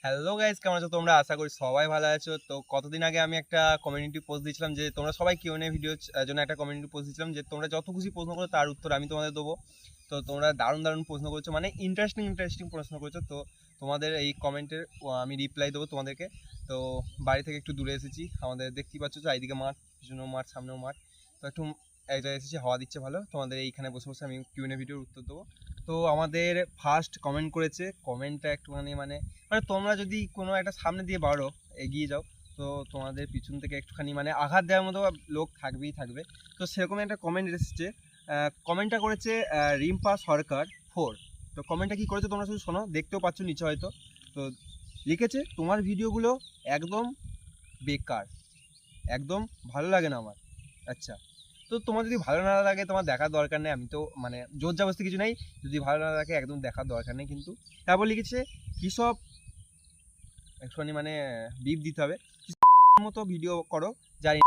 Hello guys, কেমন আছো তোমরা? আশা করি সবাই ভালো আছো। তো কতদিন আগে আমি একটা কমিউনিটি পোস্ট দিয়েছিলাম যে তোমরা সবাই কিউএনএ ভিডিওর জন্য একটা কমিউনিটি পোস্ট দিয়েছিলাম যে তোমরা যত খুশি প্রশ্ন করো তার উত্তর আমি তোমাদের দেবো। তো তোমরা দারুণ দারুণ প্রশ্ন করেছো, মানে ইন্টারেস্টিং প্রশ্ন করেছো। তো তোমাদের এই কমেন্টের আমি রিপ্লাই দেবো তোমাদেরকে। তো বাড়ি থেকে একটু দূরে এসেছি, আমাদের দেখতেই পাচ্ছ চারিদিকে মাঠ, পিছনেও মাঠ, সামনেও মাঠ। তো একটু এক জায়গায় এসেছি, হাওয়া দিচ্ছে ভালো। তোমাদের এইখানে বসে বসে আমি কিউএনএ ভিডিওর উত্তর দেবো। তো আমাদের ফার্স্ট কমেন্ট করেছে, কমেন্টটা একটুখানি মানে মানে তোমরা যদি কোনো একটা সামনে দিয়ে বাড়ো, এগিয়ে যাও, তো তোমাদের পিছন থেকে একটুখানি মানে আঘাত দেওয়ার মতো লোক থাকবে। তো সেরকম একটা কমেন্ট এসেছে, কমেন্টটা করেছে রিম্পা সরকার 4। তো কমেন্টটা কী করেছে তোমরা শুধু শোনো, দেখতেও পাচ্ছ নিচে হয়তো। তো লিখেছে, তোমার ভিডিওগুলো একদম বেকার, একদম ভালো লাগে না আমার। আচ্ছা, তো তোমার যদি ভালো না লাগে তোমার দেখার দরকার নেই, আমি তো মানে জোর জবরদস্তি কিছু নেই, যদি ভালো না লাগে একদম দেখার দরকার নেই। কিন্তু তারপর লিখেছে কী সব একটুখানি মানে বিপ দিতে হবে, মতো ভিডিও করো জানি।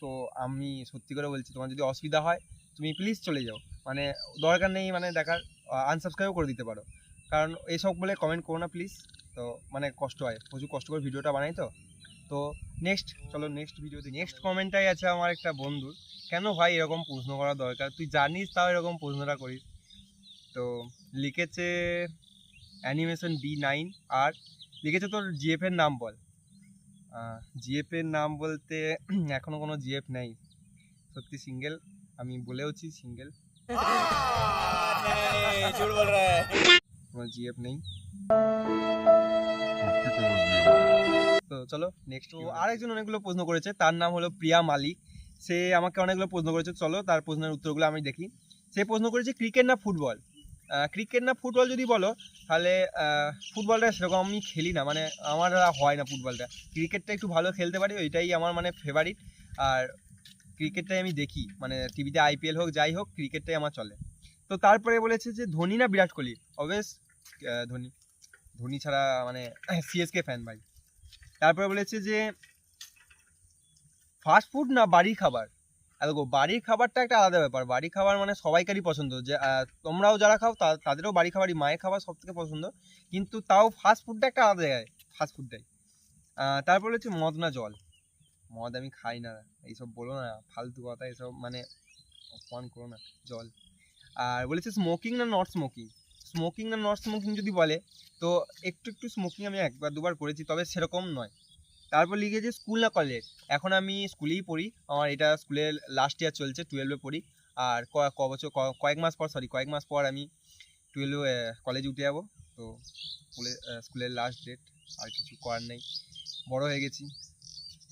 তো আমি সত্যি করে বলছি, তোমার যদি অসুবিধা হয় তুমি প্লিজ চলে যাও, মানে দরকার নেই মানে দেখার, আনসাবস্ক্রাইবও করে দিতে পারো, কারণ এইসব বলে কমেন্ট করো না প্লিজ। তো মানে কষ্ট হয়, প্রচুর কষ্ট করে ভিডিওটা বানাই। তো চলো নেক্সট ভিডিওতে। নেক্সট কমেন্টটাই আছে আমার একটা বন্ধুর, কেন ভাই এরকম প্রশ্ন করা দরকার, তুই জানিস তাও এরকম প্রশ্নটা করিস। তো লিখেছে অ্যানিমেশন B9, আর লিখেছে তোর জিএফ এর নাম বল। জিএফ এর নাম বলতে এখনো কোনো জিএফ নেই, সত্যি সিঙ্গেল, আমি বলেওছি সিঙ্গেল, কোনো জিএফ নেই। তো চলো নেক্সট। তো আরেকজন অনেকগুলো প্রশ্ন করেছে, তার নাম হলো প্রিয়া মালিক। সে আমাকে অনেকগুলো প্রশ্ন করেছে, চলো তার প্রশ্নের উত্তরগুলো আমি দেখি। সে প্রশ্ন করেছে ক্রিকেট না ফুটবল। ক্রিকেট না ফুটবল যদি বলো তাহলে ফুটবলটা সেরকম আমি খেলি না, মানে আমার হয় না ফুটবলটা। ক্রিকেটটা একটু ভালো খেলতে পারি, ওইটাই আমার মানে ফেভারিট। আর ক্রিকেটটাই আমি দেখি, মানে টিভিতে আইপিএল হোক যাই হোক, ক্রিকেটটাই আমার চলে। তো তারপরে বলেছে যে ধোনি না বিরাট কোহলি। অবভিয়াস ধোনি, ধোনি ছাড়া মানে সিএসকে ফ্যান ভাই। তারপরে বলেছে যে ফাস্ট ফুড না বাড়ির খাবার। দেখো, বাড়ির খাবারটা একটা আলাদা ব্যাপার, বাড়ির খাবার মানে সবাইকারই পছন্দ, যে তোমরাও যারা খাও তাদেরও বাড়ির খাবারই, মায়ের খাবার সব থেকে পছন্দ। কিন্তু তাও ফাস্ট ফুডটা একটা আলাদা জায়গায়, ফাস্ট ফুডটাই। তারপর হচ্ছে মদ না জল। মদ আমি খাই না, এইসব বলো না, ফালতু কথা এসব, মানে অপমান করো না। জল। আর বলেছে স্মোকিং না নট স্মোকিং। স্মোকিং না নট স্মোকিং যদি বলে, তো একটু একটু স্মোকিং আমি একবার দুবার করেছি, তবে সেরকম নয়। তারপর লিখেছে স্কুল না কলেজ। এখন আমি স্কুলেই পড়ি, আমার এটা স্কুলের লাস্ট ইয়ার চলছে, 12-এ পড়ি। আর কয়েক মাস পর আমি 12 কলেজে উঠে যাবো। তো স্কুলের লাস্ট ডেট, আর কিছু করার নেই, বড় হয়ে গেছি।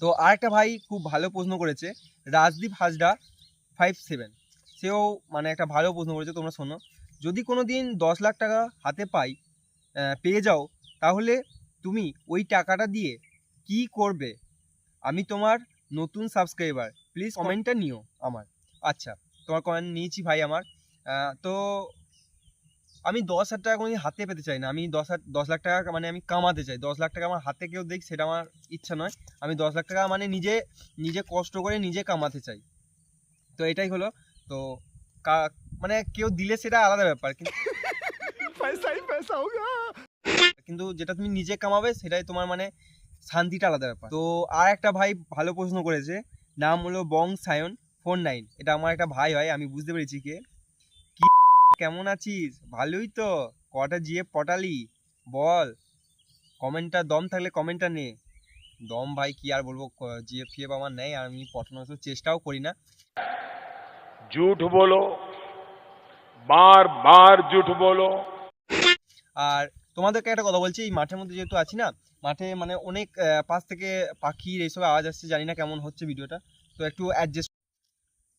তো আরেকটা ভাই খুব ভালো প্রশ্ন করেছে, রাজদীপ হাজরা 57। সেও মানে একটা ভালো প্রশ্ন করেছে, তোমরা শোনো। যদি কোনো দিন 10 লাখ টাকা হাতে পেয়ে যাও, তাহলে তুমি ওই টাকাটা দিয়ে কি করবে? আমি তোমার নতুন সাবস্ক্রাইবার, প্লিজ কমেন্টটা নিও আমার। আচ্ছা, তোমার কমেন্ট নিয়েছি ভাই আমার। তো আমি 10,000 টাকা কোনোদিন হাতে পেতে চাই না, আমি 10 লাখ টাকা মানে আমি কামাতে চাই। 10 লাখ টাকা আমার হাতে কেউ দেখ, সেটা আমার ইচ্ছা নয়। আমি 10 লাখ টাকা মানে নিজে নিজে কষ্ট করে নিজে কামাতে চাই। তো এটাই হলো। তো মানে কেউ দিলে সেটা আলাদা ব্যাপার, কিন্তু কিন্তু যেটা তুমি নিজে কামাবে সেটাই তোমার মানে শান্তিটা আলাদা ব্যাপার। তো আর একটা ভাই ভালো প্রশ্ন করেছে, নাম হলো বং সায়ন 49। এটা আমার একটা ভাই হয়, আমি বুঝতে পেরেছি কে। কি কেমন আছিস? ভালোই তো। কটা জিএফ পটালি বল, কমেন্টটা দম থাকলে কমেন্টটা নে। দম ভাই কি আর বলবো, জিএফ ফিএফ আমার নেই, আর আমি পটানোর চেষ্টাও করি না। झूठ बोलो, बार बार झूठ बोलो। আর তোমাদেরকে একটা কথা বলছি, এই মাঠের মধ্যে যেহেতু আছি না, মাঠে মানে অনেক পাশ থেকে পাখির এইসব আওয়াজ আসছে, জানি না কেমন হচ্ছে ভিডিওটা, তো একটু অ্যাডজাস্ট।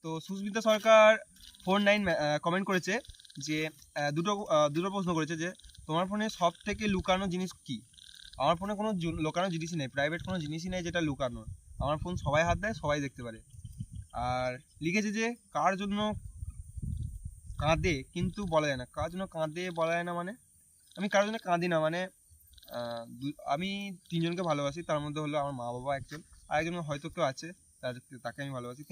তো সুস্মিতা সরকার 49 কমেন্ট করেছে যে দুটো প্রশ্ন করেছে, যে তোমার ফোনে সব থেকে লুকানো জিনিস কি? আমার ফোনে কোনো লুকানো জিনিসই নেই, প্রাইভেট কোনো জিনিসই নেই যেটা লুকানো। আমার ফোন সবাই হাত দেয়, সবাই দেখতে পারে। আর লিখেছে যে কার জন্য কাঁদে কিন্তু বলা যায় না। কার জন্য কাঁদে বলা যায় না মানে আমি কারোর জন্য কাঁদি না, মানে আমি 3 জনকে ভালোবাসি, তার মধ্যে হলো আমার মা বাবা একজন, আর একজন হয়তো কেউ আছে, তাকে আমি ভালোবাসি।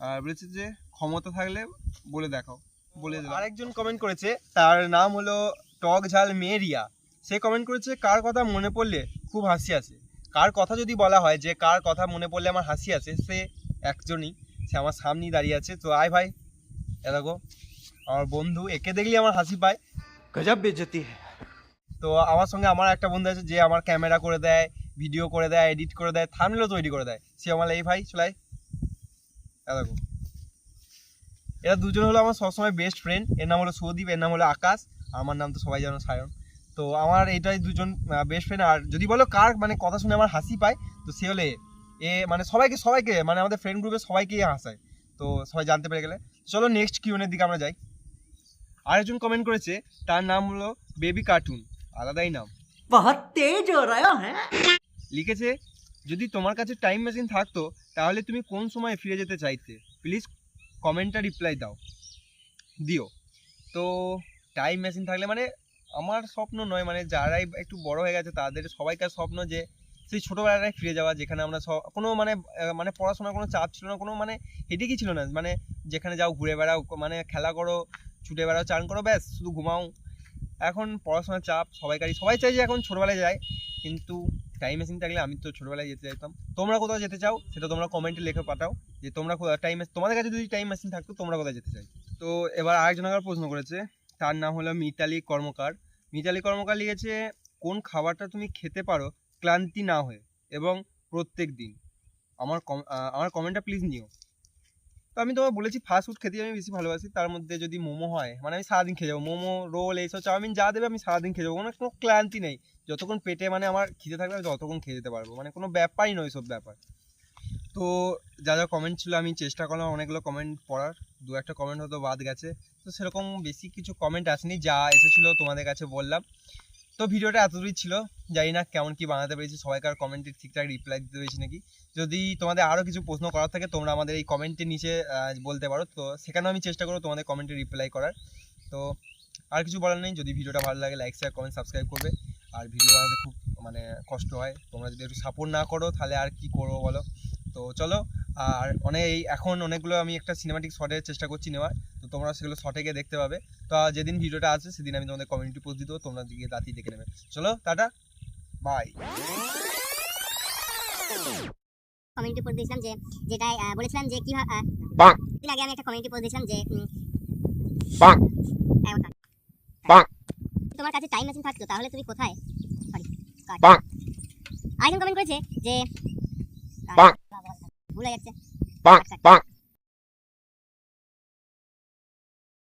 আর বলেছে যে ক্ষমতা থাকলে বলে দেখাও। বলে দিলাম। আরেকজন কমেন্ট করেছে, তার নাম হলো টক ঝাল মেরিয়া। সে কমেন্ট করেছে, কার কথা মনে পড়লে খুব হাসি আসে। কার কথা যদি বলা হয় যে কার কথা মনে পড়লে আমার হাসি আসে, সে একজনই, সে আমার সামনেই দাঁড়িয়ে আছে। তো আয় ভাই, এ দেখো আমার বন্ধু, একে দেখলেই আমার হাসি পায়। गजब बेइज्जती है। তো আমার সঙ্গে আমার একটা বন্ধু আছে যে আমার ক্যামেরা করে দেয়, ভিডিও করে দেয়, এডিট করে দেয়, থাম্বনেলও তৈরি করে দেয়। সে আমার এই ভাই চলাই, এ দেখো। এরা দুজন হলো আমার সবসময় বেস্ট ফ্রেন্ড। এর নাম হলো সৌদীপ, এর নাম হলো আকাশ, আমার নাম তো সবাই জানো সায়ন। তো আমার এটাই দুজন বেস্ট ফ্রেন্ড। আর যদি বলো কার মানে কথা শুনে আমার হাসি পায়, তো সে হলে মানে সবাইকে মানে আমাদের ফ্রেন্ড গ্রুপে সবাইকেই হাসায়। তো সবাই জানতে পেরে গেলে। চলো নেক্সট কিউএনের দিকে আমরা যাই। আরেকজন কমেন্ট করেছে, তার নাম হলো বেবি কার্টুন, আলাদাই নাম। बहुत तेज हो रहा है। লিখেছে, যদি তোমার কাছে টাইম মেশিন থাকতো তাহলে তুমি কোন সময় ফিরে যেতে চাইতে? প্লিজ কমেন্টটা রিপ্লাই দিও। তো টাইম মেশিন থাকলে মানে আমার স্বপ্ন নয়, মানে যারাই একটু বড় হয়ে গেছে তাদের সবাইকার স্বপ্ন যে সেই ছোটোবেলাটায় ফিরে যাওয়া, যেখানে আমরা কোনো মানে পড়াশোনার কোনো চাপ ছিল না, কোনো মানে হেডেকই ছিল না, মানে যেখানে যাও ঘুরে বেড়াও, মানে খেলা করো, ছুটে বেড়াও, চান করো, ব্যাস শুধু ঘুমাও। এখন পড়াশোনার চাপ সবাই চাই যে এখন ছোটোবেলায় যায়, কিন্তু টাইম মেশিন থাকলে আমি তো ছোটোবেলায় যেতে চাইতাম। তোমরা কোথাও যেতে চাও সেটা তোমরা কমেন্টে লিখে পাঠাও যে তোমরা তোমাদের কাছে যদি টাইম মেশিন থাকতো তোমরা কোথায় যেতে চাই। তো এবার আরেকজন আবার প্রশ্ন করেছে, তার নাম হলো মিতালি কর্মকার। মিতালি কর্মকার লিখেছে, কোন খাবারটা তুমি খেতে পারো ক্লান্তি না হয়ে এবং প্রত্যেক দিন? আমার কমেন্টটা প্লিজ নিও। তো আমি তোমায় বলেছি ফাস্ট ফুড খেতে আমি বেশি ভালোবাসি। তার মধ্যে যদি মোমো হয়, মানে আমি সারাদিন খেয়ে যাবো। মোমো, রোল, এইসব চাউমিন যা দেবে আমি সারাদিন খেয়ে যাবো, কোনো ক্লান্তি নেই। যতক্ষণ পেটে মানে আমার খিদে থাকবে আমি ততক্ষণ খেয়ে যেতে পারবো, মানে কোনো ব্যাপারই নয় সব ব্যাপার। তো যা যা কমেন্ট ছিল আমি চেষ্টা করলাম অনেকগুলো কমেন্ট পড়ার, দু একটা কমেন্ট হয়তো বাদ গেছে। তো সেরকম বেশি কিছু কমেন্ট আসেনি, যা এসেছিলো তোমাদের কাছে বললাম। তো ভিডিওটা এতদূরই ছিল, জানি না কেমন কি বানাতে পেরেছি, সবাইকার কমেন্টের ঠিকঠাক রিপ্লাই দিতে পেরেছি নাকি। যদি তোমাদের আরও কিছু প্রশ্ন করার থাকে তোমরা আমাদের এই কমেন্টের নিচে বলতে পারো, তো সেখানেও আমি চেষ্টা করবো তোমাদের কমেন্টে রিপ্লাই করার। তো আর কিছু বলার নেই, যদি ভিডিওটা ভালো লাগে লাইক শেয়ার কমেন্ট সাবস্ক্রাইব করবে। আর ভিডিও বানাতে খুব মানে কষ্ট হয়, তোমরা যদি একটু সাপোর্ট না করো তাহলে আর কি করবো বলো। তো চলো, আর এখন অনেকগুলো আমি একটা সিনেমাটিক শটের চেষ্টা করছি নেওয়ার, তো তোমরা সেগুলো শটে গিয়ে দেখতে পাবে। তো যেদিন ভিডিওটা আসবে সেদিন আমি তোমাদের কমিউনিটি পোস্ট দিয়ে দেবো, তোমরা দিকে রাতেই দেখে নেবে। চলো টাটা, বাই। কমিউনিটি পোস্ট দিয়েছিলাম যে যেটাই বলেছিলাম যে কি দিন আগে আমি একটা কমিউনিটি পোস্ট দিয়েছিলাম যে তোমার কাছে টাইম মেশিন থাকতো তাহলে তুমি কোথায়, সরি আরেকজন কমেন্ট করেছে যে ভুলে যাচ্ছে